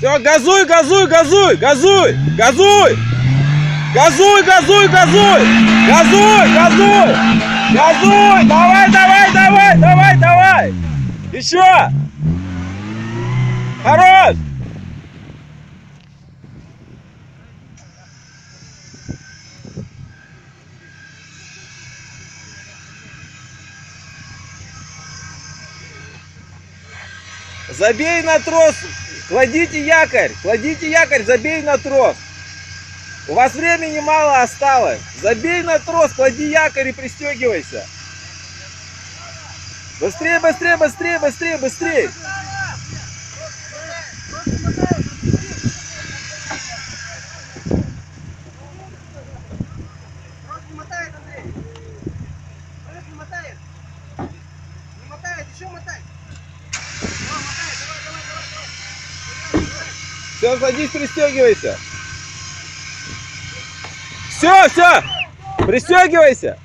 Все, газуй, газуй, газуй, газуй, газуй. Газуй, газуй, газуй. Газуй, газуй. Газуй. Давай, давай, давай, давай, давай. Еще. Хорош. Забей на трос, кладите якорь, забей на трос. У вас времени мало осталось. Забей на трос, клади якорь и пристегивайся. Быстрее, быстрее, быстрее, быстрее, быстрее. Все, садись, пристегивайся. Все, пристегивайся.